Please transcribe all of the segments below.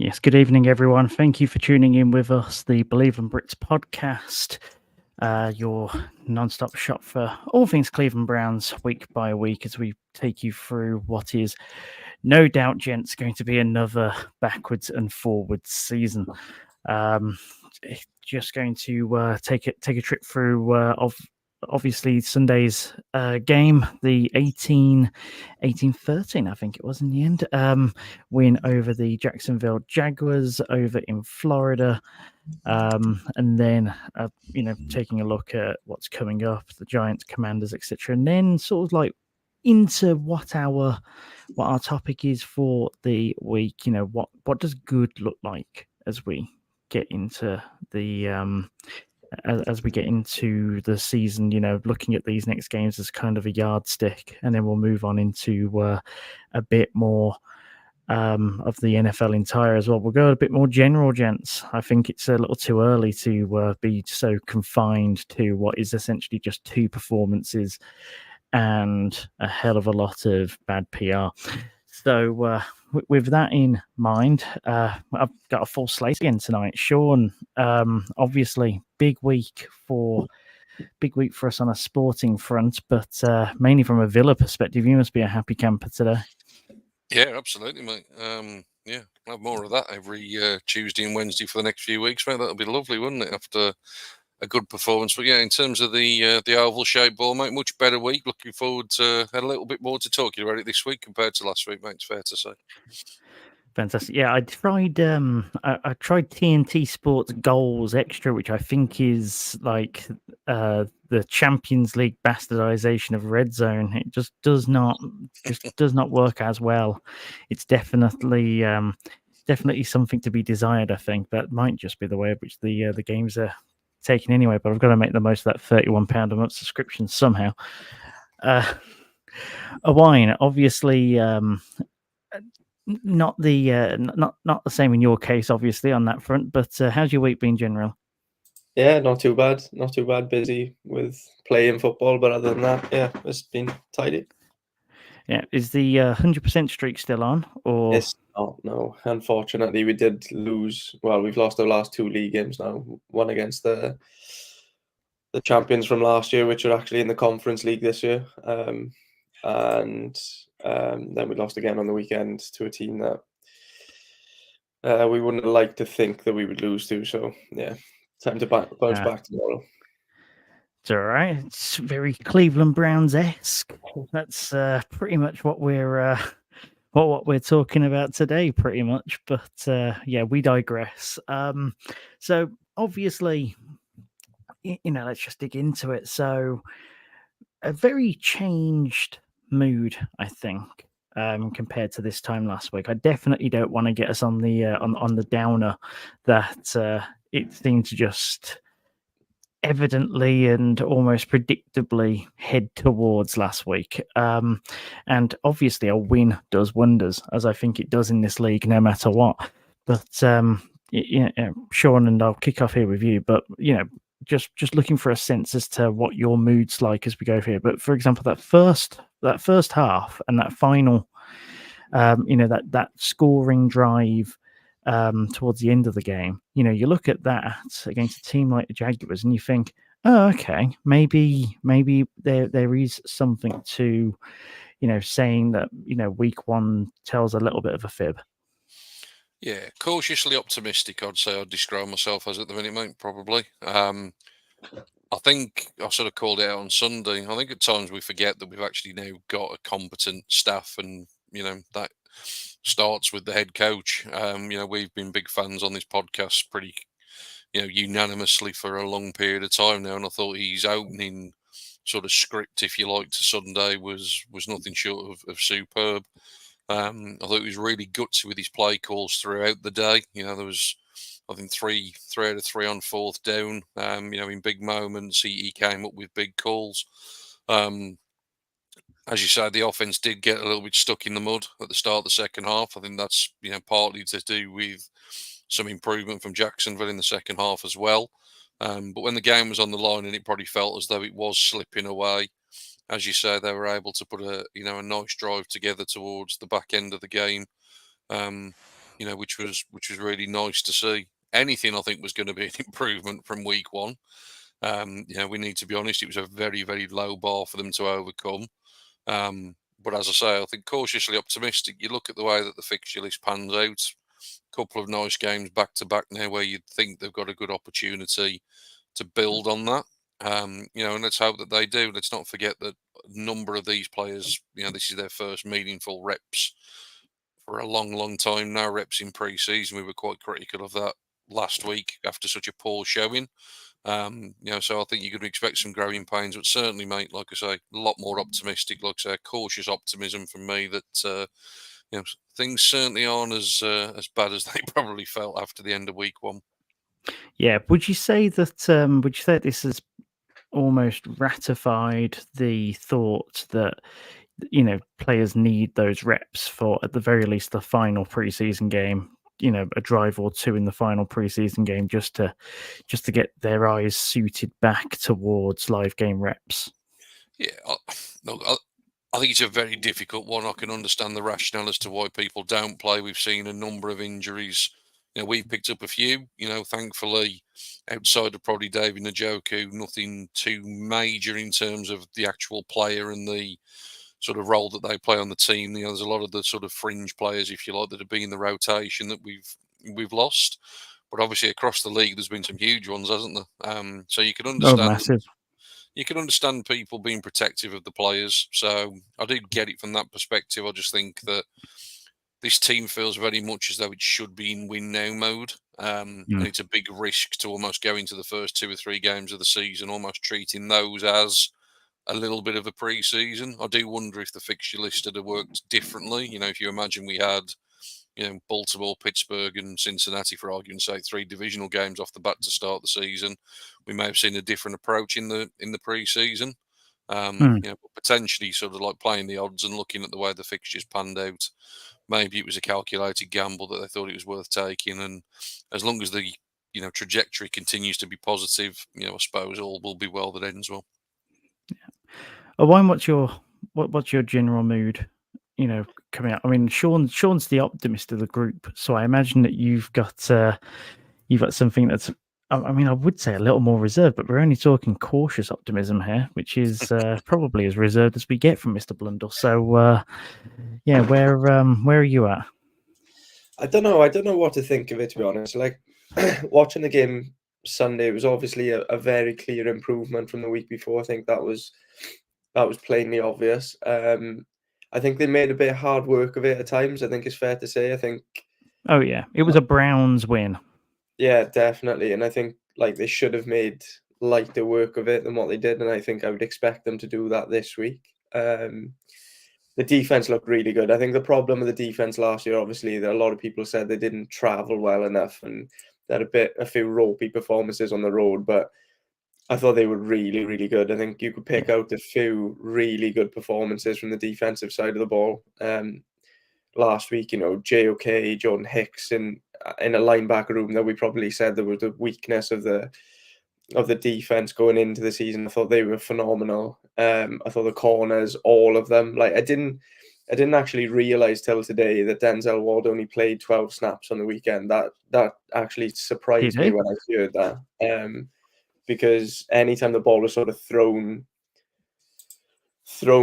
Yes, good evening, everyone. Thank you for tuning in with us, the Cleveland Brits podcast, your non-stop shop for all things Cleveland Browns week by week as we take you through what is no doubt, gents, going to be another backwards and forwards season. Just going to take a trip through of obviously Sunday's game, the 18-13, I think it was in the end, win over the Jacksonville Jaguars over in Florida. And then, taking a look at what's coming up, the Giants, Commanders, etc. And then sort of like into what our topic is for the week. What does good look like as we get into the as we get into the season, looking at these next games as kind of a yardstick, and then we'll move on into a bit more of the NFL entire as well. We'll go a bit more general, gents. I think it's a little too early to be so confined to what is essentially just two performances and a hell of a lot of bad PR. So with that in mind, I've got a full slate again tonight. Shaun, obviously big week for us on a sporting front, but mainly from a Villa perspective. You must be a happy camper today. Yeah, absolutely, mate. Yeah, I'll have more of that every Tuesday and Wednesday for the next few weeks, mate. That'll be lovely, wouldn't it, after a good performance? But yeah, in terms of the oval-shaped ball, mate, much better week. Looking forward to a little bit more to talking about it this week compared to last week, mate. It's fair to say. Fantastic. Yeah, I tried TNT Sports Goals Extra, which I think is like the Champions League bastardization of Red Zone. It just does not work as well. It's definitely something to be desired. I think that might just be the way in which the games are taken anyway. But I've got to make the most of that £31 a month subscription somehow. Owain, obviously. Not the same in your case, obviously, on that front. But how's your week been, general? Yeah, not too bad. Not too bad. Busy with playing football, but other than that, yeah, it's been tidy. Yeah, is the 100% streak still on? Or it's not? No, unfortunately, we did lose. Well, we've lost our last two league games now. One against the champions from last year, which are actually in the Conference League this year, and then we lost again on the weekend to a team that we wouldn't have liked to think that we would lose to. So yeah, time to bounce back tomorrow. It's all right. It's very Cleveland Browns-esque. That's pretty much what we're talking about today, pretty much. But yeah, we digress. So obviously, let's just dig into it. So a very changed mood, I think, compared to this time last week. I definitely don't want to get us on the on the downer that it seemed to just evidently and almost predictably head towards last week. And obviously a win does wonders, as I think it does in this league, no matter what. But Shaun, and I'll kick off here with you, but just looking for a sense as to what your mood's like as we go here. But for example, that first half and that final, that scoring drive towards the end of the game, you look at that against a team like the Jaguars and you think, oh, okay, maybe there is something to, saying that, week one tells a little bit of a fib. Yeah, cautiously optimistic, I'd say I'd describe myself as at the minute, mate, probably. I think I sort of called it out on Sunday. I think at times we forget that we've actually now got a competent staff, and, that starts with the head coach. We've been big fans on this podcast pretty, unanimously for a long period of time now, and I thought his opening sort of script, if you like, to Sunday was nothing short of superb. I thought he was really gutsy with his play calls throughout the day. There was I think three out of three on fourth down. In big moments, he came up with big calls. As you said, the offense did get a little bit stuck in the mud at the start of the second half. I think that's partly to do with some improvement from Jacksonville in the second half as well. But when the game was on the line and it probably felt as though it was slipping away, as you say, they were able to put a nice drive together towards the back end of the game, which was really nice to see. Anything I think was going to be an improvement from week one. We need to be honest; it was a very, very low bar for them to overcome. But as I say, I think cautiously optimistic. You look at the way that the fixture list pans out. A couple of nice games back to back now, where you'd think they've got a good opportunity to build on that. And let's hope that they do. Let's not forget that a number of these players, this is their first meaningful reps for a long, long time now. Reps in pre-season, we were quite critical of that last week after such a poor showing. So I think you could expect some growing pains, but certainly, mate, like I say, a lot more optimistic. Like I say, cautious optimism from me that things certainly aren't as bad as they probably felt after the end of week one. Yeah, would you say that? Would you say this has almost ratified the thought that players need those reps for, at the very least, the final preseason game? A drive or two in the final preseason game, just to get their eyes suited back towards live game reps. Yeah, I think it's a very difficult one. I can understand the rationale as to why people don't play. We've seen a number of injuries. We've picked up a few. Thankfully, outside of probably David Njoku, nothing too major in terms of the actual player and the sort of role that they play on the team. There's a lot of the sort of fringe players, if you like, that have been in the rotation that we've lost. But obviously, across the league, there's been some huge ones, hasn't there? So you can understand. Massive. You can understand people being protective of the players. So I do get it from that perspective. I just think that this team feels very much as though it should be in win now mode. And it's a big risk to almost go into the first 2 or 3 games of the season, almost treating those as a little bit of a pre-season. I do wonder if the fixture list had worked differently. If you imagine we had, Baltimore, Pittsburgh, and Cincinnati, for argument's sake, 3 divisional games off the bat to start the season, we may have seen a different approach in the pre-season. Potentially sort of like playing the odds and looking at the way the fixtures panned out. Maybe it was a calculated gamble that they thought it was worth taking, and as long as the trajectory continues to be positive, I suppose all will be well that ends well. Owain, what's your general mood? Coming out. I mean, Shaun's the optimist of the group, so I imagine that you've got something that's, I mean, I would say a little more reserved, but we're only talking cautious optimism here, which is probably as reserved as we get from Mr. Blundell. So, where are you at? I don't know what to think of it, to be honest. Like, watching the game Sunday was obviously a very clear improvement from the week before. I think that was plainly obvious. I think they made a bit of hard work of it at times. I think it's fair to say. I think. Oh yeah, it was a Browns win. Yeah, definitely, and I think like they should have made lighter work of it than what they did, and I think I would expect them to do that this week. The defense looked really good. I think the problem with the defense last year, obviously, that a lot of people said they didn't travel well enough, and they had a few ropey performances on the road, but I thought they were really, really good. I think you could pick out a few really good performances from the defensive side of the ball. Last week, JOK, Jordan Hicks in a linebacker room that we probably said there was a weakness of the defense going into the season. I thought they were phenomenal. I thought the corners, all of them, like I didn't actually realize till today that Denzel Ward only played 12 snaps on the weekend. That actually surprised me when I heard that. Because anytime the ball was sort of thrown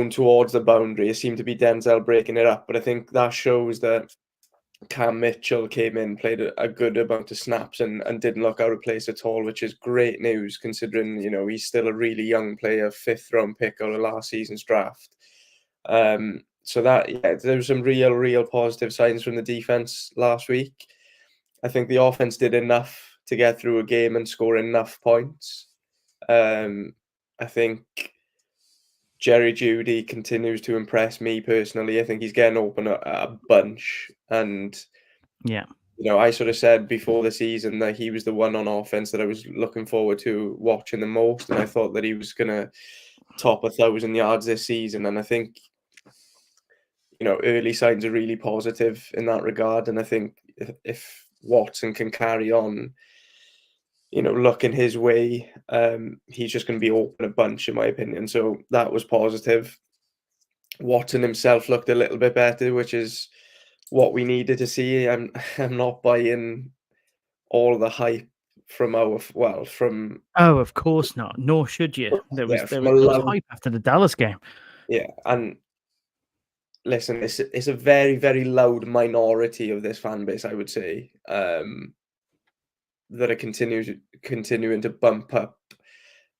towards the boundary, it seemed to be Denzel breaking it up. But I think that shows that Cam Mitchell came in, played a good amount of snaps and didn't look out of place at all, which is great news considering, he's still a really young player, 5th round pick out of last season's draft. So there was some real positive signs from the defense last week. I think the offense did enough to get through a game and score enough points. I think Jerry Jeudy continues to impress me personally. I think he's getting open a bunch, and I sort of said before the season that he was the one on offense that I was looking forward to watching the most, and I thought that he was gonna top 1,000 yards this season. And I think, early signs are really positive in that regard. And I think if Watson can carry on, looking his way, he's just going to be open a bunch, in my opinion. So that was positive. Watson himself looked a little bit better, which is what we needed to see. I'm not buying all the hype from from Oh, of course not. Nor should you. There was yeah, there from was a there was loud hype after the Dallas game. yeah, and listen, it's a very, very loud minority of this fan base, I would say, that are continuing to bump up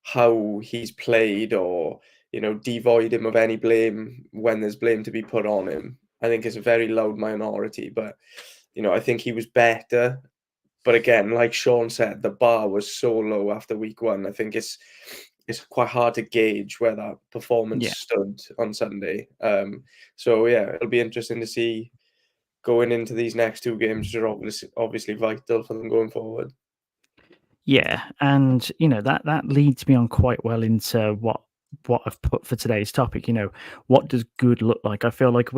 how he's played, or devoid him of any blame when there's blame to be put on him. I think it's a very loud minority, but I think he was better. But again, like Shaun said, the bar was so low after week one. I think it's quite hard to gauge where that performance Yeah. stood on Sunday. So yeah, it'll be interesting to see going into these next two games, which are obviously vital for them going forward. Yeah, and that leads me on quite well into what I've put for today's topic. What does good look like? I feel like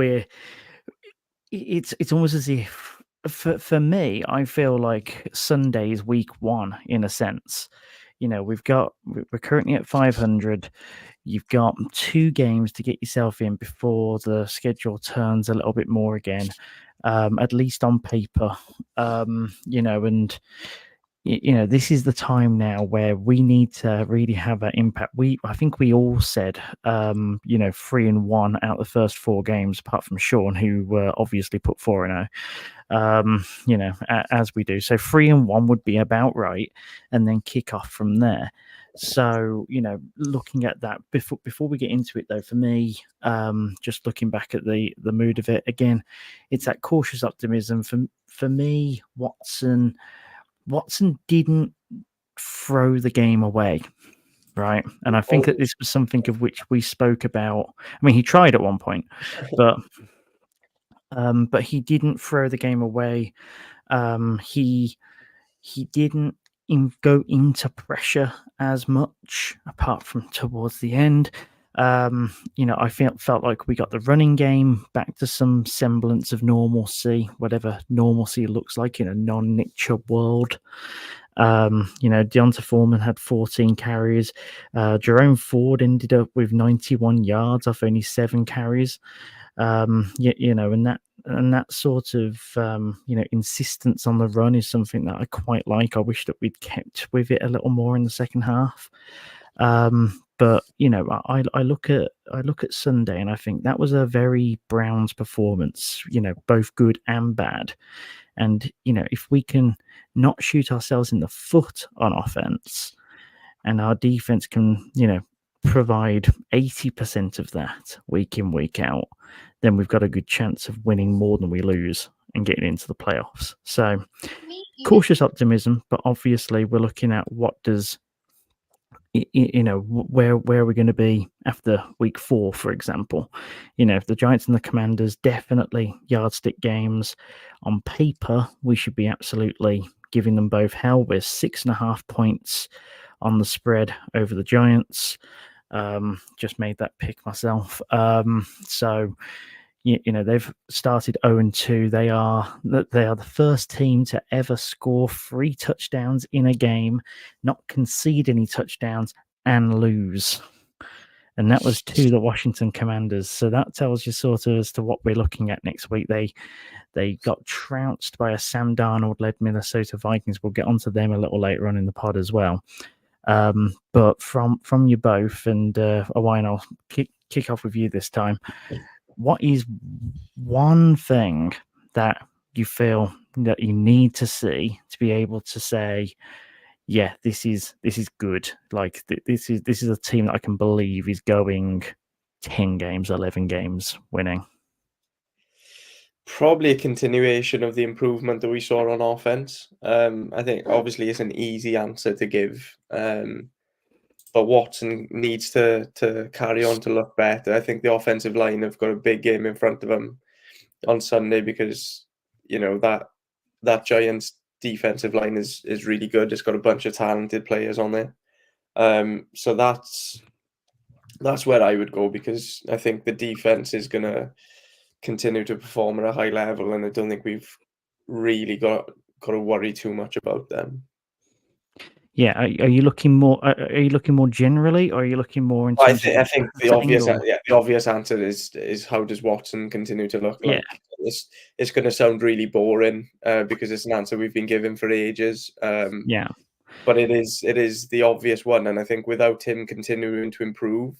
it's almost as if for me, I feel like Sunday is week one in a sense. We're currently at 500. You've got 2 games to get yourself in before the schedule turns a little bit more again, at least on paper. And this is the time now where we need to really have an impact. I think we all said, 3-1 out of the first 4 games, apart from Shaun, who obviously put 4-0. As we do. So 3-1 would be about right, and then kick off from there. So, looking at that before we get into it, though, for me, just looking back at the mood of it again, it's that cautious optimism. For me, Watson didn't throw the game away, right? And I think that this was something of which we spoke about. I mean, he tried at one point, but he didn't throw the game away. He didn't go into pressure as much, apart from towards the end. I felt like we got the running game back to some semblance of normalcy, whatever normalcy looks like in a non-Nick Chubb world. Deonta Foreman had 14 carries. Jerome Ford ended up with 91 yards off only 7 carries. And that sort of insistence on the run is something that I quite like. I wish that we'd kept with it a little more in the second half. But I look at Sunday and I think that was a very Browns performance. Both good and bad. And if we can not shoot ourselves in the foot on offense, and our defense can provide 80% of that week in, week out, then we've got a good chance of winning more than we lose and getting into the playoffs. So cautious optimism, but obviously we're looking at what does where are we going to be after week 4, for example. The Giants and the Commanders, definitely yardstick games. On paper, we should be absolutely giving them both hell. We're 6.5 points on the spread over the Giants. Just made that pick myself. So they've started 0-2. They are the first team to ever score 3 touchdowns in a game, not concede any touchdowns, and lose. And that was to the Washington Commanders. So that tells you sort of as to what we're looking at next week. They got trounced by a Sam Darnold-led Minnesota Vikings. We'll get onto them a little later on in the pod as well. But from you both, and Owain, I'll kick off with you this time. What is one thing that you feel that you need to see to be able to say, yeah, this is good. Like this is a team that I can believe is going 10 games, 11 games winning? Probably a continuation of the improvement that we saw on offense. I think obviously it's an easy answer to give, but Watson needs to carry on to look better. I think the offensive line have got a big game in front of them on Sunday, because that that Giants defensive line is really good. It's got a bunch of talented players on there. So that's where I would go, because I think the defense is going to continue to perform at a high level, and I don't think we've really got to worry too much about them. Yeah, are you looking more? Are you looking more generally, or are you looking more in I terms of think the obvious answer is how does Watson continue to look Yeah. like? It's going to sound really boring because it's an answer we've been given for ages. Yeah. But it is the obvious one, and I think without him continuing to improve,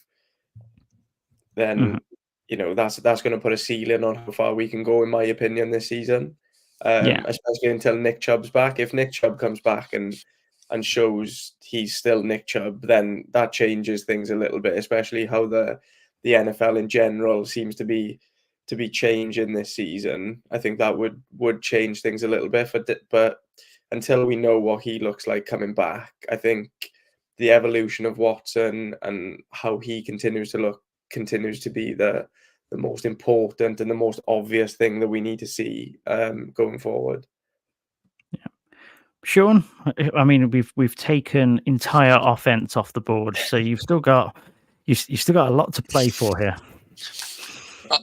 then that's going to put a ceiling on how far we can go, in my opinion, this season. Yeah. Especially until Nick Chubb's back. If Nick Chubb comes back and shows he's still Nick Chubb, then that changes things a little bit, especially how the NFL in general seems to be changing this season. I think that would change things a little bit, but until we know what he looks like coming back, I think the evolution of Watson and how he continues to be the most important and the most obvious thing that we need to see going forward. Shaun, I mean, we've taken entire offense off the board, so you've still got a lot to play for here.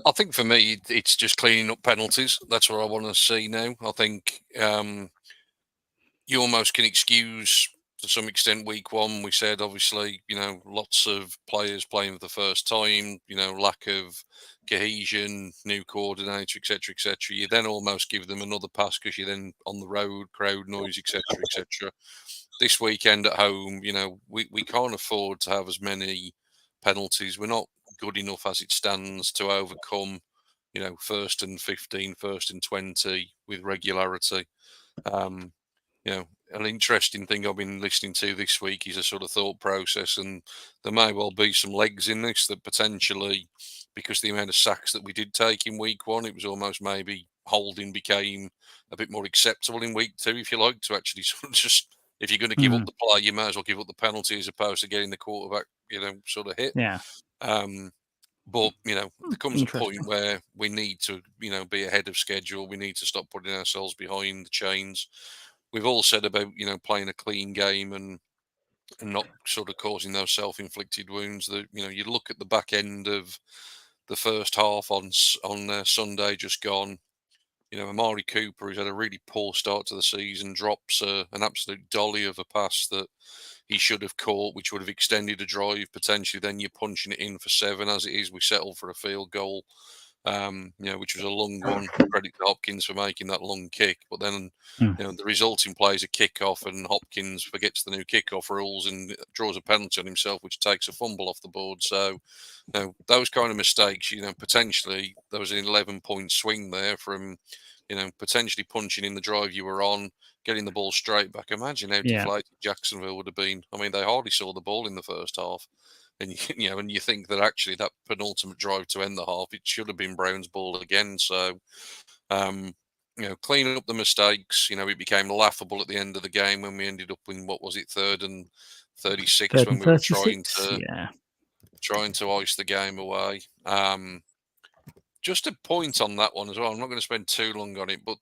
I think for me, it's just cleaning up penalties. That's what I want to see now. I think you almost can excuse, to some extent, week one. We said, obviously, lots of players playing for the first time, lack of cohesion, new coordinator, etc., etc. You then almost give them another pass because you're then on the road, crowd noise, etc., etc. This weekend at home, we can't afford to have as many penalties. We're not good enough as it stands to overcome, 1st and 15, 1st and 20 with regularity. An interesting thing I've been listening to this week is a sort of thought process, and there may well be some legs in this that potentially, because the amount of sacks that we did take in week one, it was almost maybe holding became a bit more acceptable in week two, if you like, to actually sort of just, if you're going to give up the play, you may as well give up the penalty as opposed to getting the quarterback, sort of hit. Yeah. But, there comes a point where we need to, be ahead of schedule. We need to stop putting ourselves behind the chains. We've all said about, playing a clean game and not sort of causing those self-inflicted wounds. That, you look at the back end of the first half on Sunday just gone. Amari Cooper has had a really poor start to the season, drops an absolute dolly of a pass that he should have caught, which would have extended a drive potentially. Then you're punching it in for 7. As it is, we settled for a field goal, which was a long one. Credit to Hopkins for making that long kick. But then, the resulting play is a kickoff, and Hopkins forgets the new kickoff rules and draws a penalty on himself, which takes a fumble off the board. So, those kind of mistakes, potentially there was an 11-point swing there from, potentially punching in the drive you were on, getting the ball straight back. Imagine how deflated Jacksonville would have been. I mean, they hardly saw the ball in the first half. And, and you think that actually that penultimate drive to end the half, it should have been Brown's ball again. So, cleaning up the mistakes, it became laughable at the end of the game when we ended up in, what was it, 3rd and 36 when we were trying to ice the game away. Just a point on that one as well. I'm not going to spend too long on it, but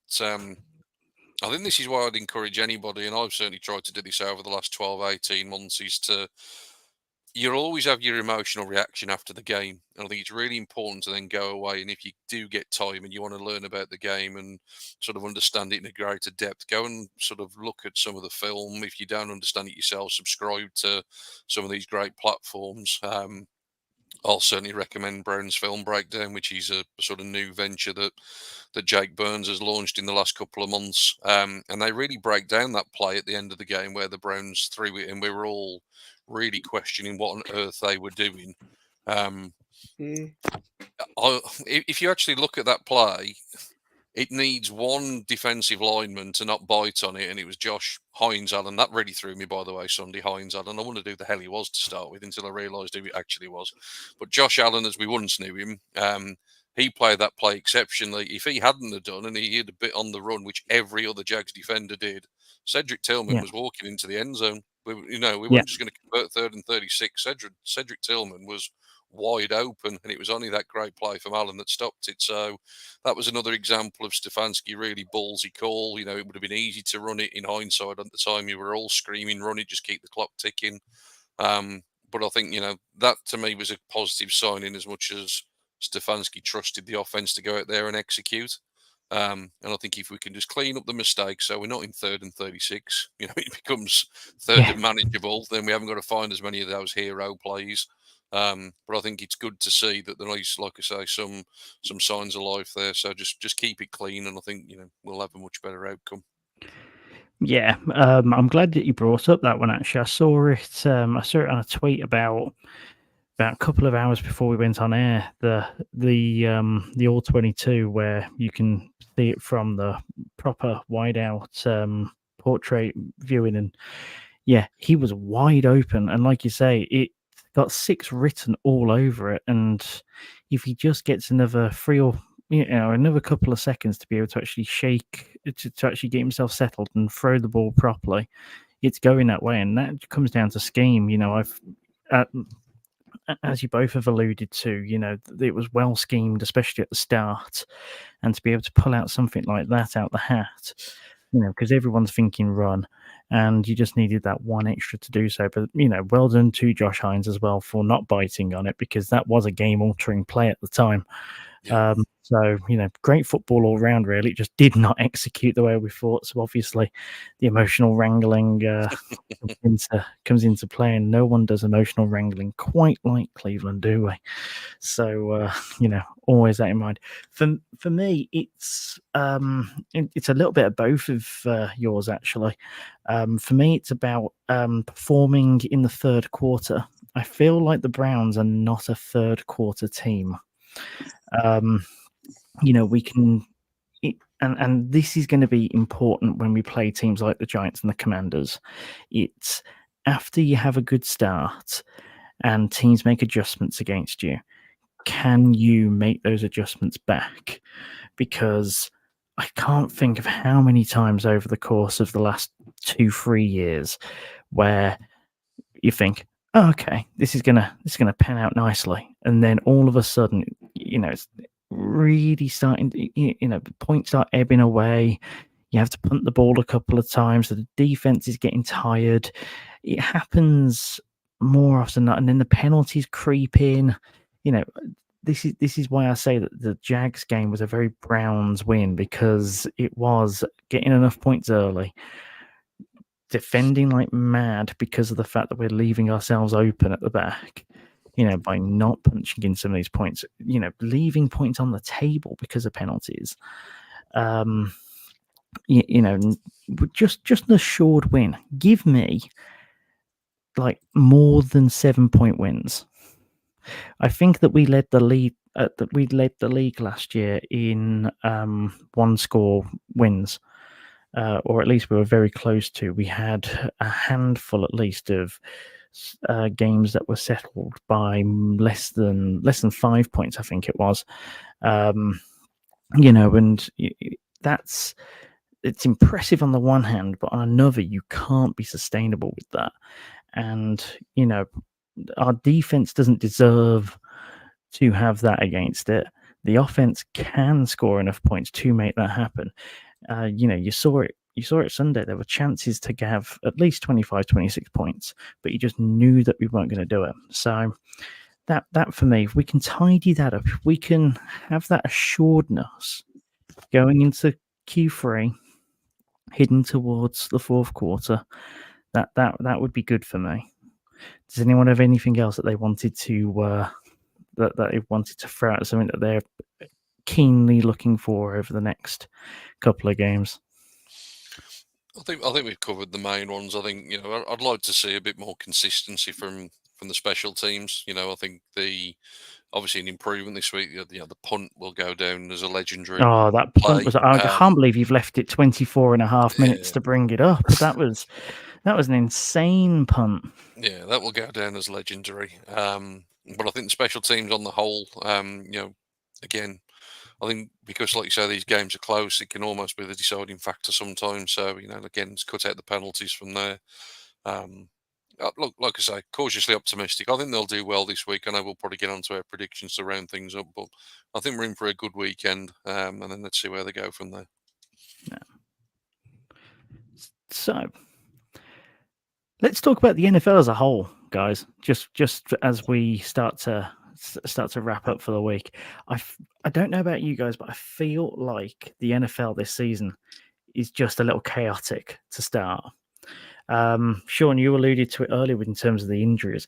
I think this is why I'd encourage anybody, and I've certainly tried to do this over the last 12, 18 months, is to, you'll always have your emotional reaction after the game. And I think it's really important to then go away. And if you do get time and you want to learn about the game and sort of understand it in a greater depth, go and sort of look at some of the film. If you don't understand it yourself, subscribe to some of these great platforms. I'll certainly recommend Brown's Film Breakdown, which is a sort of new venture that Jake Burns has launched in the last couple of months. And they really break down that play at the end of the game where the Browns threw it, and we were all really questioning what on earth they were doing. If you actually look at that play, it needs one defensive lineman to not bite on it, and it was Josh Hines Allen. That really threw me, by the way, Sunday. Hines Allen. I wondered who the hell he was to start with until I realised who he actually was. But Josh Allen, as we once knew him, he played that play exceptionally. If he hadn't have done, and he had a bit on the run, which every other Jags defender did, Cedric Tillman was walking into the end zone. We weren't just going to convert 3rd and 36. Cedric Tillman was wide open, and it was only that great play from Allen that stopped it. So that was another example of Stefanski really ballsy call. It would have been easy to run it in hindsight. At the time, you were all screaming, "Run it, just keep the clock ticking." But I think that to me was a positive sign in as much as Stefanski trusted the offense to go out there and execute. And I think if we can just clean up the mistakes, so we're not in 3rd and 36, it becomes third and manageable. Then we haven't got to find as many of those hero plays. But I think it's good to see that there is, like I say, some signs of life there. So just keep it clean, and I think we'll have a much better outcome. Yeah, I'm glad that you brought up that one. Actually, I saw it. I saw it on a tweet about a couple of hours before we went on air. The All 22, where you can see it from the proper wide out portrait viewing, and yeah, he was wide open, and like you say, it got 6 written all over it. And if he just gets another 3 or another couple of seconds to be able to actually to actually get himself settled and throw the ball properly, it's going that way. And that comes down to scheme. As you both have alluded to, it was well schemed, especially at the start, and to be able to pull out something like that out the hat, because everyone's thinking run, and you just needed that one extra to do so. But well done to Josh Hines as well for not biting on it, because that was a game-altering play at the time. Yeah. So great football all round. Really, it just did not execute the way we thought. So obviously, the emotional wrangling comes into play, and no one does emotional wrangling quite like Cleveland, do we? So always that in mind. For me, it's a little bit of both of yours actually. For me, it's about performing in the third quarter. I feel like the Browns are not a third quarter team. We can, and this is going to be important when we play teams like the Giants and the Commanders. It's after you have a good start and teams make adjustments against you, can you make those adjustments back? Because I can't think of how many times over the course of the last 2-3 years where you think, oh, okay, this is gonna pan out nicely, and then all of a sudden, it's really starting to, points start ebbing away. You have to punt the ball a couple of times, so the defense is getting tired. It happens more often than not, and then the penalties creep in. This is why I say that the Jags game was a very Browns win, because it was getting enough points early, defending like mad because of the fact that we're leaving ourselves open at the back, by not punching in some of these points, leaving points on the table because of penalties. Just an assured win. Give me like more than 7-point wins. I think that we led the league last year in one score wins. Or at least we were very close to. We had a handful, at least, of games that were settled by less than 5 points. I think it was, and it's impressive on the one hand, but on another, you can't be sustainable with that. And our defense doesn't deserve to have that against it. The offense can score enough points to make that happen. You saw it Sunday. There were chances to have at least 25, 26 points, but you just knew that we weren't going to do it. So that for me, if we can tidy that up, if we can have that assuredness going into Q3, heading towards the fourth quarter, that would be good for me. Does anyone have anything else that they wanted to that they wanted to throw out, something that they're keenly looking for over the next couple of games? I think we've covered the main ones. I think I'd like to see a bit more consistency from the special teams. I think obviously an improvement this week. The punt will go down as a legendary. Oh, that punt was! I can't believe you've left it 24 and a half minutes to bring it up. That was an insane punt. Yeah, that will go down as legendary. But I think the special teams on the whole, again, I think because, like you say, these games are close, it can almost be the deciding factor sometimes. So, again, it's cut out the penalties from there. Look, like I say, cautiously optimistic. I think they'll do well this week. I know we'll probably get onto our predictions to round things up, but I think we're in for a good weekend, and then let's see where they go from there. So let's talk about the NFL as a whole, guys. Just as we start to wrap up for the week. I don't know about you guys, but I feel like the NFL this season is just a little chaotic to start. Shaun, you alluded to it earlier in terms of the injuries.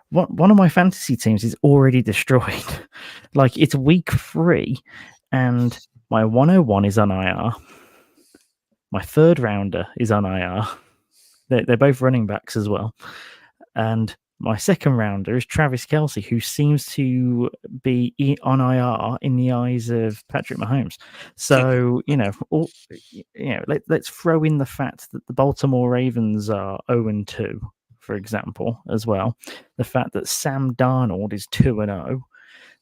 One of my fantasy teams is already destroyed. Like, it's week 3, and my 101 is on IR. My third rounder is on IR. They're both running backs as well. And my second rounder is Travis Kelce, who seems to be on IR in the eyes of Patrick Mahomes. So, let's throw in the fact that the Baltimore Ravens are 0-2, for example, as well. The fact that Sam Darnold is 2-0.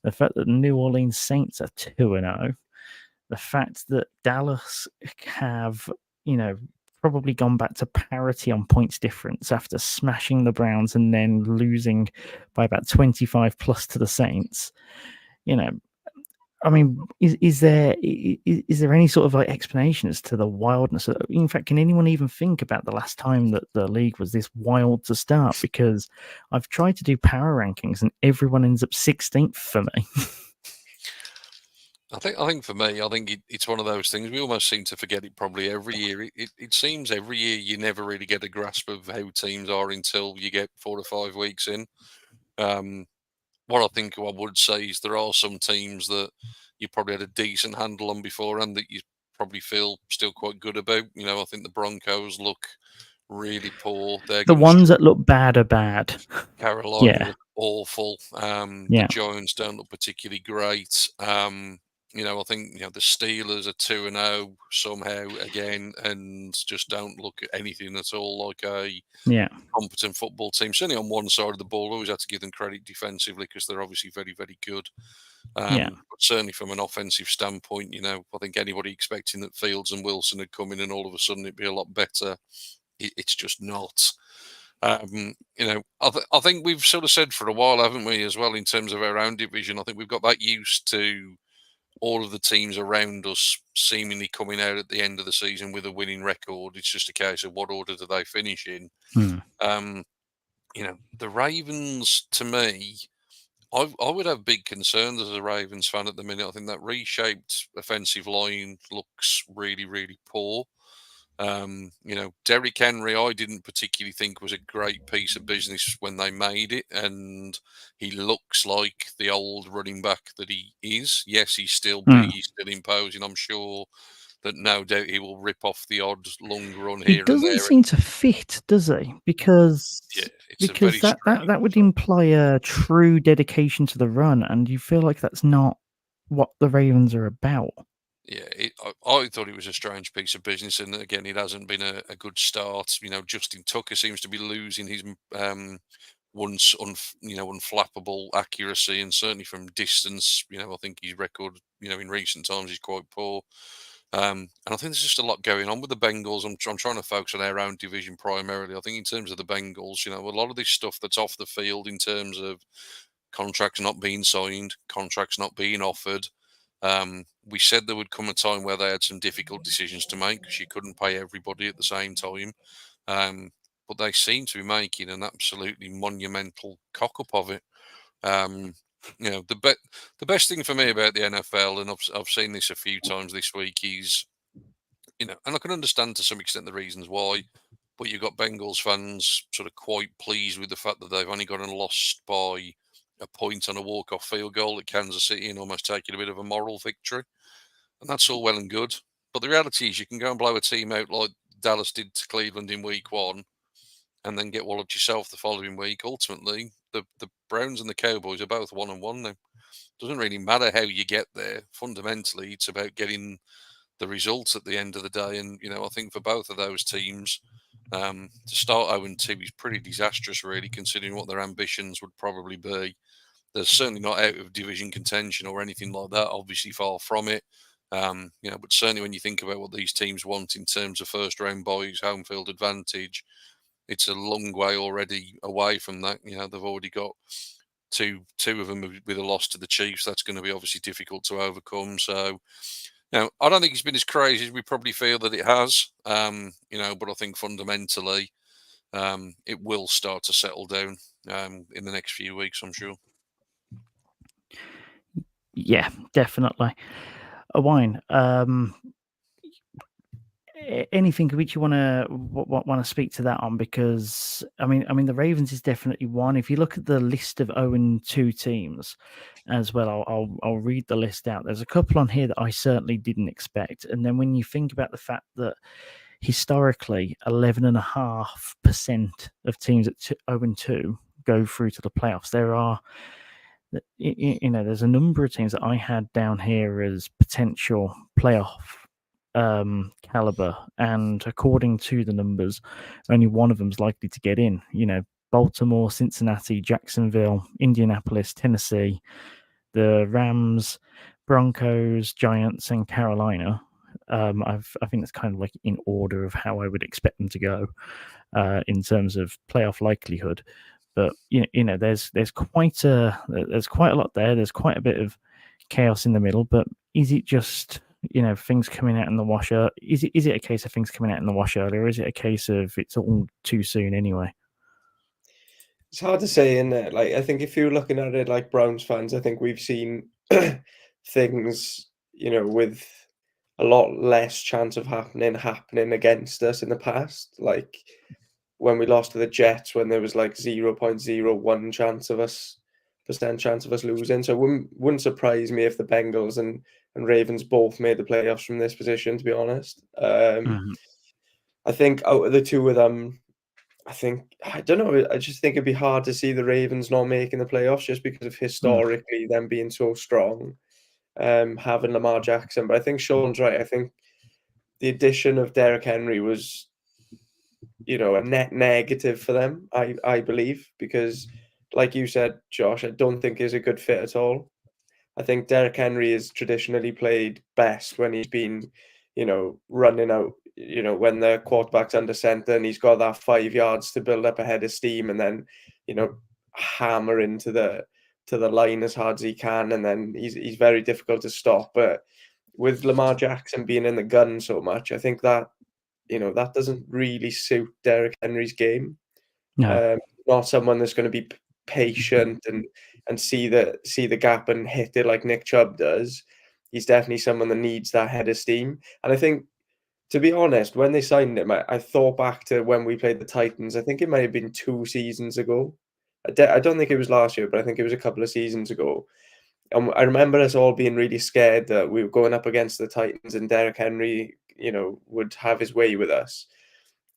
The fact that the New Orleans Saints are 2-0. The fact that Dallas have, probably gone back to parity on points difference after smashing the Browns and then losing by about 25 plus to the Saints. I mean, is there any sort of like explanation as to the wildness? In fact, can anyone even think about the last time that the league was this wild to start? Because I've tried to do power rankings and everyone ends up 16th for me. I think for me, I think it's one of those things. We almost seem to forget it probably every year. It seems every year you never really get a grasp of how teams are until you get 4 to 5 weeks in. What I think I would say is there are some teams that you probably had a decent handle on before and that you probably feel still quite good about. I think the Broncos look really poor. They're The going ones that look bad are bad. Carolina look awful. The Yeah. Giants don't look particularly great. I think the Steelers are 2-0 somehow again, and just don't look at anything at all like a competent football team. Certainly on one side of the ball, always have to give them credit defensively because they're obviously very, very good. But certainly from an offensive standpoint, I think anybody expecting that Fields and Wilson had come in and all of a sudden it'd be a lot better, it's just not. I think we've sort of said for a while, haven't we, as well, in terms of our own division. I think we've got that used to all of the teams around us seemingly coming out at the end of the season with a winning record. It's just a case of what order do they finish in. The Ravens, to me, I would have big concerns as a Ravens fan at the minute. I think that reshaped offensive line looks really, really poor. Derrick Henry, I didn't particularly think was a great piece of business when they made it, and he looks like the old running back that he is. Yes, he's still big, he's still imposing. I'm sure that no doubt he will rip off the odd long run here and there. He doesn't seem to fit, does he? Because that would imply a true dedication to the run, and you feel like that's not what the Ravens are about. Yeah, I thought it was a strange piece of business, and again, it hasn't been a good start. Justin Tucker seems to be losing his once unflappable accuracy, and certainly from distance. I think his record, in recent times, is quite poor. And I think there's just a lot going on with the Bengals. I'm trying to focus on our own division primarily. I think in terms of the Bengals, a lot of this stuff that's off the field in terms of contracts not being signed, contracts not being offered. We said there would come a time where they had some difficult decisions to make because you couldn't pay everybody at the same time. But they seem to be making an absolutely monumental cock up of it. The best thing for me about the NFL, and I've seen this a few times this week, is and I can understand to some extent the reasons why, but you've got Bengals fans sort of quite pleased with the fact that they've only got and lost by a point on a walk-off field goal at Kansas City and almost taking a bit of a moral victory. And that's all well and good. But the reality is you can go and blow a team out like Dallas did to Cleveland in week 1 and then get walloped yourself the following week. Ultimately, the Browns and the Cowboys are both 1-1 now. Doesn't really matter how you get there. Fundamentally, it's about getting the results at the end of the day. And, I think for both of those teams, to start 0-2 is pretty disastrous, really, considering what their ambitions would probably be. They're certainly not out of division contention or anything like that, obviously far from it. But certainly when you think about what these teams want in terms of first round buys, home field advantage, it's a long way already away from that. You know, they've already got two of them with a loss to the Chiefs. That's going to be obviously difficult to overcome. So, you know, I don't think it's been as crazy as we probably feel that it has. You know, but I think fundamentally, it will start to settle down in the next few weeks, I'm sure. Yeah, definitely. Owain, anything which you want to speak to that on? Because I mean, the Ravens is definitely one. If you look at the list of 0-2 teams as well, I'll read the list out. There's a couple on here that I certainly didn't expect, and then when you think about the fact that historically 11.5% of teams at 0-2 go through to the playoffs, there are, you know, there's a number of teams that I had down here as potential playoff caliber, and according to the numbers, only one of them's likely to get in. You know, Baltimore, Cincinnati, Jacksonville, Indianapolis, Tennessee, the Rams, Broncos, Giants, and Carolina. I think that's kind of like in order of how I would expect them to go in terms of playoff likelihood. But you know, there's quite a lot there. There's quite a bit of chaos in the middle. But is it just, you know, things coming out in the wash? Is it a case of things coming out in the wash early, or is it a case of it's all too soon anyway? It's hard to say, isn't it? Like, I think if you're looking at it like Browns fans, I think we've seen things, you know, with a lot less chance of happening against us in the past. Like when we lost to the Jets, when there was like 0.01 chance of us losing. So it wouldn't surprise me if the Bengals and Ravens both made the playoffs from this position, to be honest. I think out of the two of them, I don't know. I just think it'd be hard to see the Ravens not making the playoffs just because of historically them being so strong, having Lamar Jackson. But I think Sean's right. I think the addition of Derrick Henry was, you know, a net negative for them. I believe, because, like you said, Josh, I don't think he's a good fit at all. I think Derrick Henry has traditionally played best when he's been, you know, running out, you know, when the quarterback's under center and he's got that 5 yards to build up a head of steam, and then, you know, hammer into the line as hard as he can, and then he's very difficult to stop. But with Lamar Jackson being in the gun so much, I think that, you know, that doesn't really suit Derrick Henry's game. No. Not someone that's going to be patient and see the gap and hit it like Nick Chubb does. He's definitely someone that needs that head of steam. And I think, to be honest, when they signed him, I thought back to when we played the Titans. I think it might have been 2 seasons ago. I don't think it was last year, but I think it was a couple of seasons ago. And I remember us all being really scared that we were going up against the Titans and Derrick Henry, you know, would have his way with us.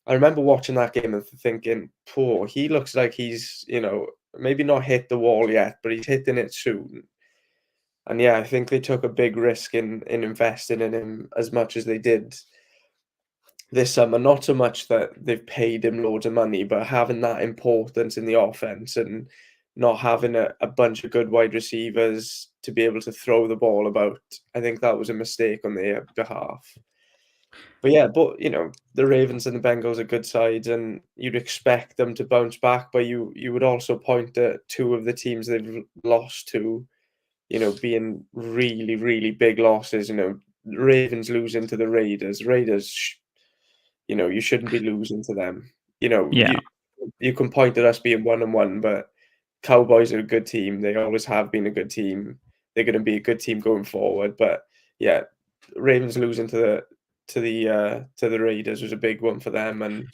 I remember watching that game and thinking, poor, he looks like he's, you know, maybe not hit the wall yet, but he's hitting it soon. And yeah, I think they took a big risk in investing in him as much as they did this summer. Not so much that they've paid him loads of money, but having that importance in the offense and not having a bunch of good wide receivers to be able to throw the ball about. I think that was a mistake on their behalf. But yeah, you know, the Ravens and the Bengals are good sides, and you'd expect them to bounce back. But you would also point at two of the teams they've lost to, you know, being really, really big losses. You know, Ravens losing to the Raiders. Raiders, you know, you shouldn't be losing to them. You know, Yeah. you can point at us being 1-1, but Cowboys are a good team. They always have been a good team. They're going to be a good team going forward. But yeah, Ravens losing to the Raiders was a big one for them, and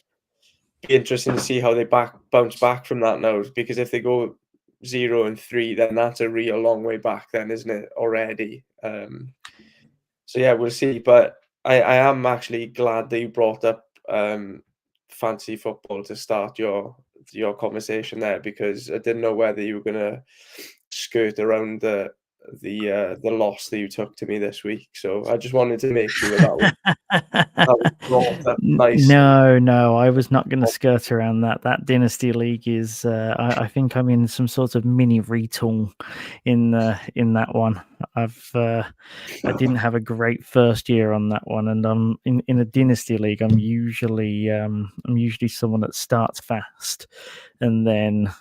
be interesting to see how they bounce back from that now. Because if they go 0-3, then that's a real long way back, then, isn't it? Already. So yeah, we'll see. But I am actually glad that you brought up fantasy football to start your conversation there, because I didn't know whether you were gonna skirt around the loss that you took to me this week. So I just wanted to make sure that was brought up nicely. No, I was not going to skirt around that. That Dynasty League is, I think I'm in some sort of mini retool in that one. I didn't have a great first year on that one, and in a Dynasty League, I'm usually someone that starts fast and then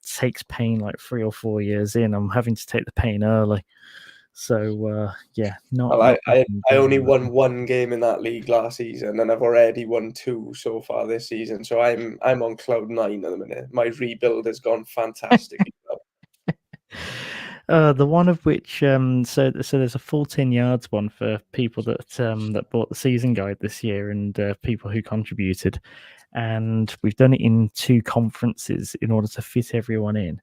takes pain like 3 or 4 years in. I'm having to take the pain early. So yeah, Well, I only won one game in that league last season, and I've already won 2 so far this season. So I'm on cloud 9 at the minute. My rebuild has gone fantastically well. The one of which so there's a full 10 yards one for people that bought the season guide this year and people who contributed, and we've done it in 2 conferences in order to fit everyone in.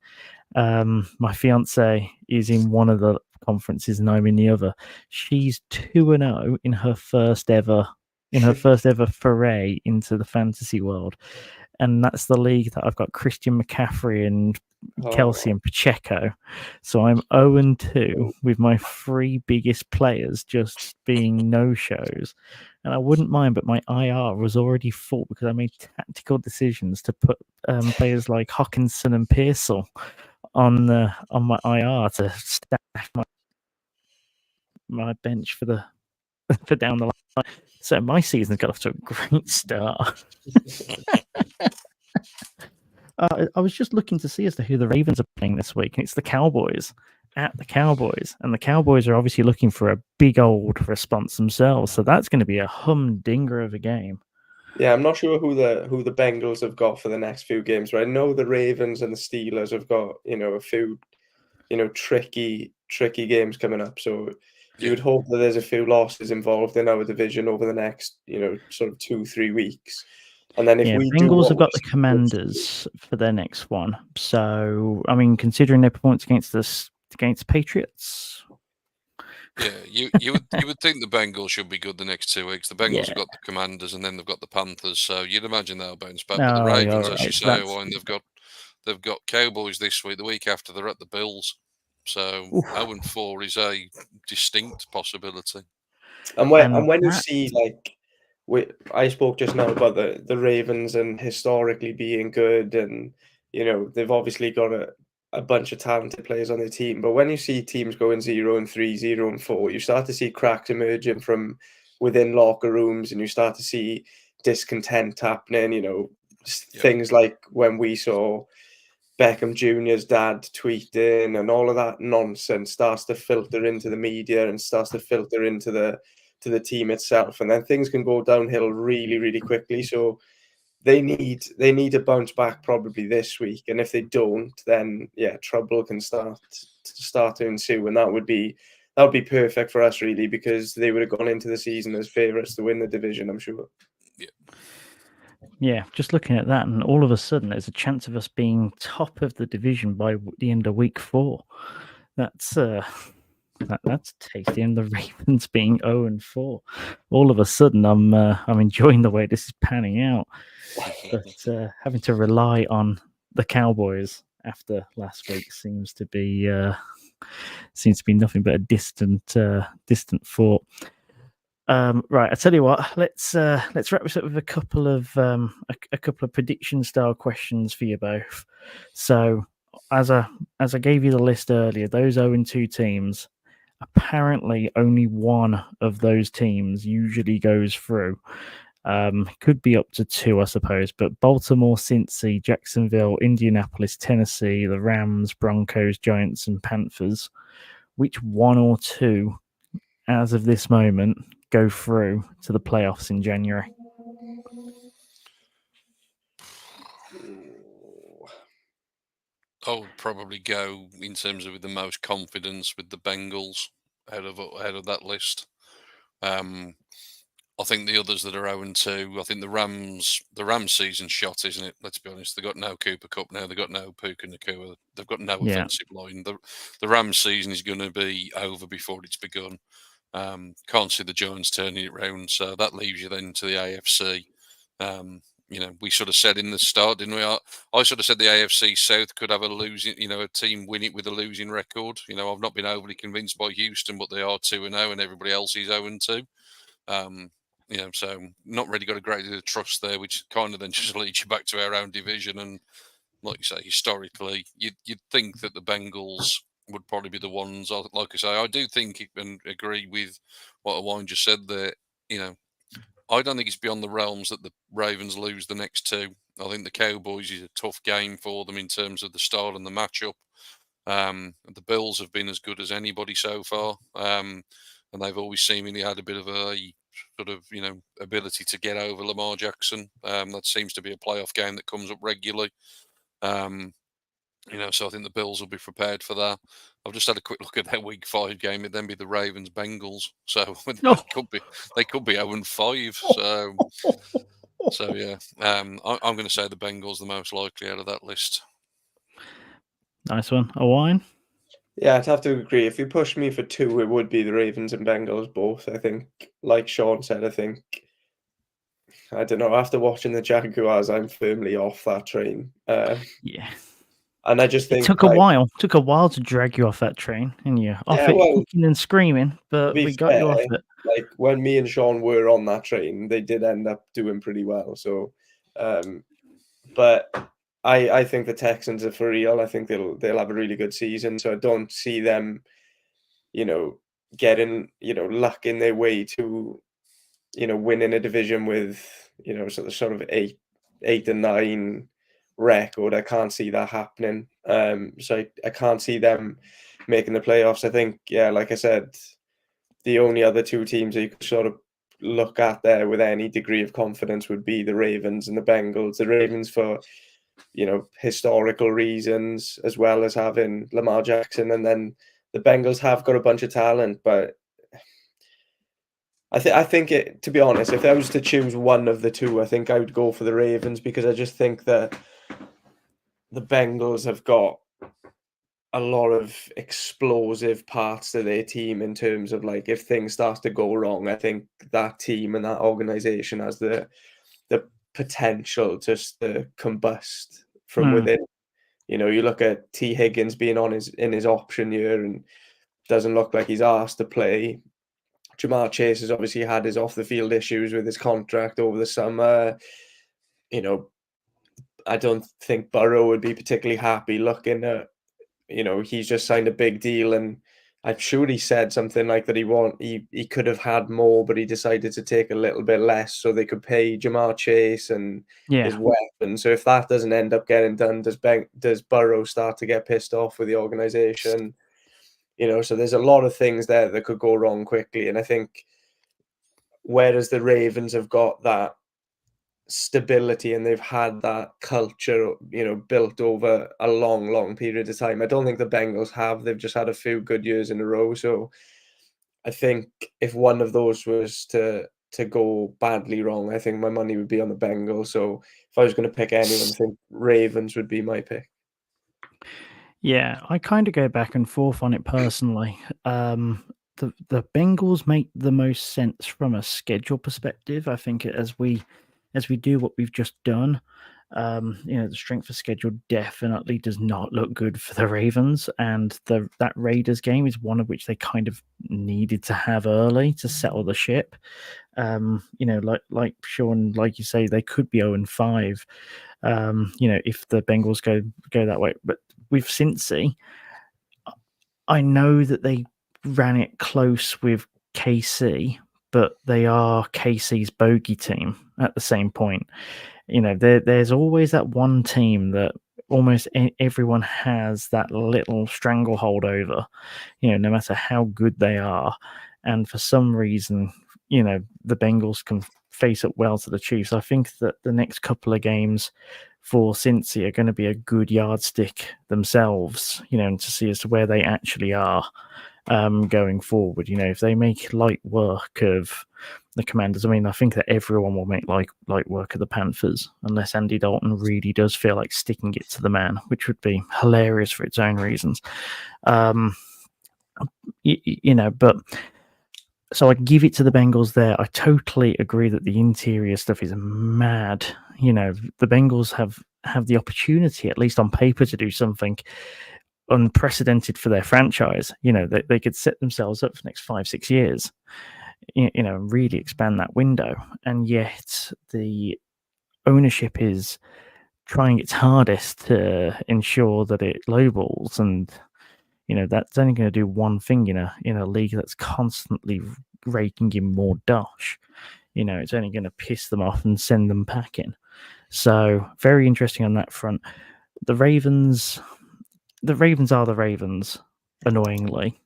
My fiance is in one of the conferences and I'm in the other. She's 2-0 in her first ever foray into the fantasy world, and that's the league that I've got Christian McCaffrey and Kelsey and Pacheco. So I'm 0-2 with my 3 biggest players just being no-shows. And I wouldn't mind, but my IR was already full because I made tactical decisions to put players like Hawkinson and Pearsall on my IR to stack my bench for down the line. So my season's got off to a great start. I was just looking to see as to who the Ravens are playing this week, and it's the Cowboys at the Cowboys, and the Cowboys are obviously looking for a big old response themselves. So that's going to be a humdinger of a game. Yeah, I'm not sure who the Bengals have got for the next few games, but I know the Ravens and the Steelers have got a few tricky games coming up. So you would hope that there's a few losses involved in our division over the next sort of 2-3 weeks. And then if we Bengals have got the Commanders for their next one. So I mean, considering their points against the Patriots. Yeah, you would think the Bengals should be good the next 2 weeks. The Bengals have got the Commanders and then they've got the Panthers, so you'd imagine they'll bounce back. But the Ravens, as you say, Owain, they've got Cowboys this week. The week after they're at the Bills. So 0-4 is a distinct possibility. And when you see I spoke just now about the Ravens and historically being good, and they've obviously got a bunch of talented players on their team. But when you see teams going 0-3, 0-4, you start to see cracks emerging from within locker rooms, and you start to see discontent happening. Things like when we saw Beckham Jr.'s dad tweeting, and all of that nonsense starts to filter into the media and starts to filter into the team itself, and then things can go downhill really, really quickly. So they need to bounce back probably this week, and if they don't, then trouble can start to ensue, and that would be perfect for us, really, because they would have gone into the season as favourites to win the division, I'm sure. Yeah, just looking at that, and all of a sudden, there's a chance of us being top of the division by the end of week 4. That's tasty. And the Ravens being 0-4. All of a sudden, I'm enjoying the way this is panning out. But having to rely on the Cowboys after last week seems to be nothing but a distant thought. Right, I tell you what. Let's wrap this up with a couple of prediction style questions for you both. So, as I gave you the list earlier, those 0-2 teams, apparently only one of those teams usually goes through. Could be up to 2, I suppose. But Baltimore, Cincy, Jacksonville, Indianapolis, Tennessee, the Rams, Broncos, Giants, and Panthers. Which 1 or 2, as of this moment, go through to the playoffs in January? I would probably go in terms of with the most confidence with the Bengals out of that list. I think the others that are 0-2, I think the Rams season's shot, isn't it? Let's be honest. They've got no Cooper Kupp now. They've got no Puka Nacua. They've got no offensive line. The Rams season is going to be over before it's begun. Can't see the Giants turning it round. So that leaves you then to the AFC. We sort of said in the start, didn't we? I sort of said the AFC South could have a team win it with a losing record. I've not been overly convinced by Houston, but they are 2-0 and everybody else is 0-2. So not really got a great deal of trust there, which kind of then just leads you back to our own division. And like you say, historically, you'd think that the Bengals would probably be the ones. Like I say, I do think and agree with what Owain just said there. I don't think it's beyond the realms that the Ravens lose the next two. I think the Cowboys is a tough game for them in terms of the start and the matchup. The Bills have been as good as anybody so far, and they've always seemingly had a bit of a sort of ability to get over Lamar Jackson. That seems to be a playoff game that comes up regularly. So I think the Bills will be prepared for that. I've just had a quick look at their Week 5 game. It'd then be the Ravens Bengals, so they could be 0-5. So yeah, I'm going to say the Bengals the most likely out of that list. Nice one, Owain. Yeah, I'd have to agree. If you push me for two, it would be the Ravens and Bengals both. I think, like Shaun said, I don't know, after watching the Jaguars, I'm firmly off that train. Yeah. And I just think it took a while. It took a while to drag you off that train, and you're off it kicking and screaming, but we got you off it. Like when me and Shaun were on that train, they did end up doing pretty well. So, but I think the Texans are for real. I think they'll have a really good season. So I don't see them, getting luck in their way to, winning a division with sort of 8-9 record. I can't see that happening. So I can't see them making the playoffs. I think, like I said, the only other two teams that you could sort of look at there with any degree of confidence would be the Ravens and the Bengals. The Ravens for, historical reasons, as well as having Lamar Jackson, and then the Bengals have got a bunch of talent, but I think it, to be honest, if I was to choose one of the two, I think I would go for the Ravens, because I just think that the Bengals have got a lot of explosive parts to their team in terms of, like, if things start to go wrong, I think that team and that organization has the potential just to combust from within. You look at T. Higgins being in his option year and doesn't look like he's asked to play. Jamar Chase has obviously had his off the field issues with his contract over the summer. I don't think Burrow would be particularly happy looking at, he's just signed a big deal, and I'm sure he said something like that he could have had more, but he decided to take a little bit less so they could pay Jamar Chase and his weapon. So if that doesn't end up getting done, does Burrow start to get pissed off with the organization? So there's a lot of things there that could go wrong quickly. And I think whereas the Ravens have got that stability and they've had that culture, built over a long, long period of time, I don't think the Bengals have. They've just had a few good years in a row. So I think if one of those was to go badly wrong, I think my money would be on the Bengals. So if I was going to pick anyone, I think Ravens would be my pick. Yeah, I kind of go back and forth on it personally. The Bengals make the most sense from a schedule perspective. I think as we do what we've just done, the strength of schedule definitely does not look good for the Ravens, and that Raiders game is one of which they kind of needed to have early to settle the ship. Like Shaun, like you say, they could be 0-5. If the Bengals go that way, but with Cincy, I know that they ran it close with KC, but they are KC's bogey team at the same point. There's always that one team that almost everyone has that little stranglehold over, no matter how good they are. And for some reason, the Bengals can face up well to the Chiefs. I think that the next couple of games for Cincy are going to be a good yardstick themselves, and to see as to where they actually are going forward. If they make light work of the Commanders, I mean, I think that everyone will make light work of the Panthers, unless Andy Dalton really does feel like sticking it to the man, which would be hilarious for its own reasons. But so I give it to the Bengals there. I totally agree that the interior stuff is mad. The Bengals have the opportunity, at least on paper, to do something unprecedented for their franchise. They could set themselves up for the next 5-6 years. really expand that window. And yet the ownership is trying its hardest to ensure that it lowballs, and that's only going to do one thing in a league that's constantly raking in more dosh. It's only going to piss them off and send them packing. So very interesting on that front. The Ravens are the Ravens, annoyingly.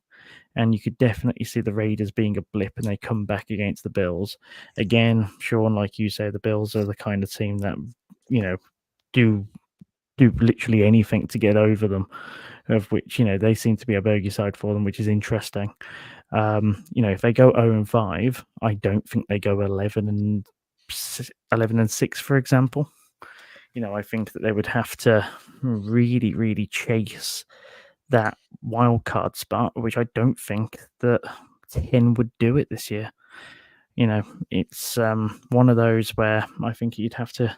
And you could definitely see the Raiders being a blip, and they come back against the Bills. Again, Shaun, like you say, the Bills are the kind of team that, do literally anything to get over them, of which, they seem to be a bogey side for them, which is interesting. If they go 0-5, I don't think they go 11-6, for example. I think that they would have to really, really chase that wild card spot, which I don't think that 10 would do it this year. It's one of those where I think you'd have to,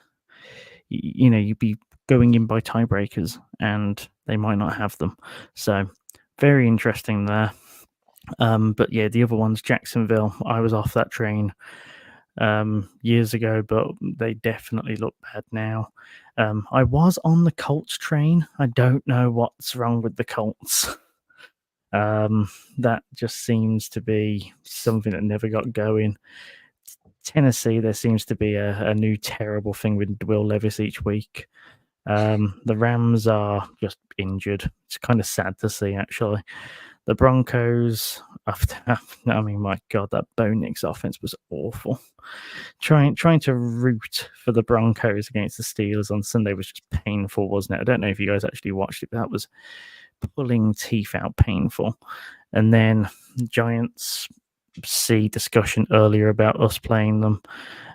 you'd be going in by tiebreakers, and they might not have them. So very interesting there. But yeah, the other ones, Jacksonville, I was off that train years ago, but they definitely look bad now. I was on the Colts train. I don't know what's wrong with the Colts. That just seems to be something that never got going. Tennessee, there seems to be a new terrible thing with Will Levis each week. The Rams are just injured. It's kind of sad to see, actually. The Broncos, I mean, my God, that Bo Nix offense was awful. Trying to root for the Broncos against the Steelers on Sunday was just painful, wasn't it? I don't know if you guys actually watched it, but that was pulling teeth out painful. And then Giants, discussion earlier about us playing them.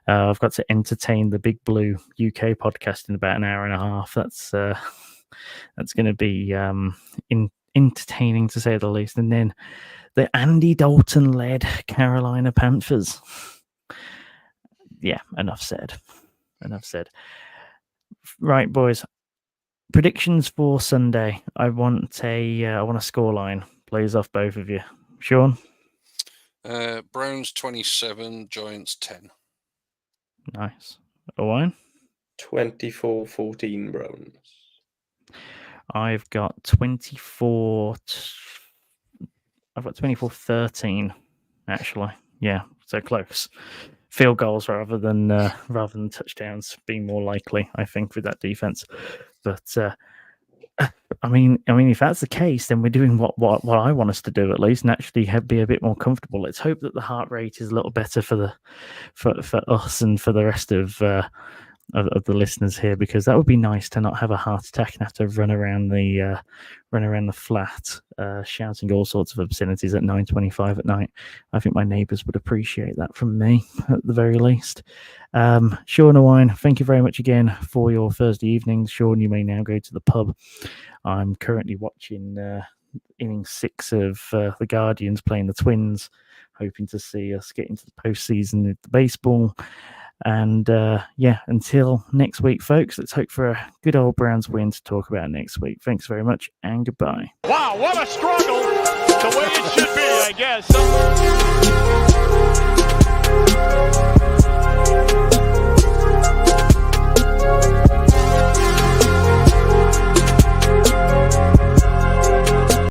I've got to entertain the Big Blue UK podcast in about an hour and a half. That's going to be entertaining, to say the least. And then the Andy Dalton-led Carolina Panthers. Yeah, enough said. Right, boys. Predictions for Sunday. I want a score line, please, off both of you. Shaun? Browns 27, Giants 10. Nice. Owain? 24-14 Browns. I've got 24-13, actually. Yeah, so close. Field goals rather than touchdowns being more likely, I think, with that defense. But I mean, if that's the case, then we're doing what I want us to do, at least, and actually be a bit more comfortable. Let's hope that the heart rate is a little better for us and for the rest of the listeners here, because that would be nice to not have a heart attack and have to run around the flat shouting all sorts of obscenities at 9:25 at night. I think my neighbours would appreciate that from me, at the very least. Shaun and Owain, thank you very much again for your Thursday evenings. Shaun, you may now go to the pub. I'm currently watching inning 6 of the Guardians playing the Twins, hoping to see us get into the postseason with the baseball. And until next week, folks, let's hope for a good old Browns win to talk about next week. Thanks very much, and goodbye. Wow, what a struggle. The way it should be, I guess.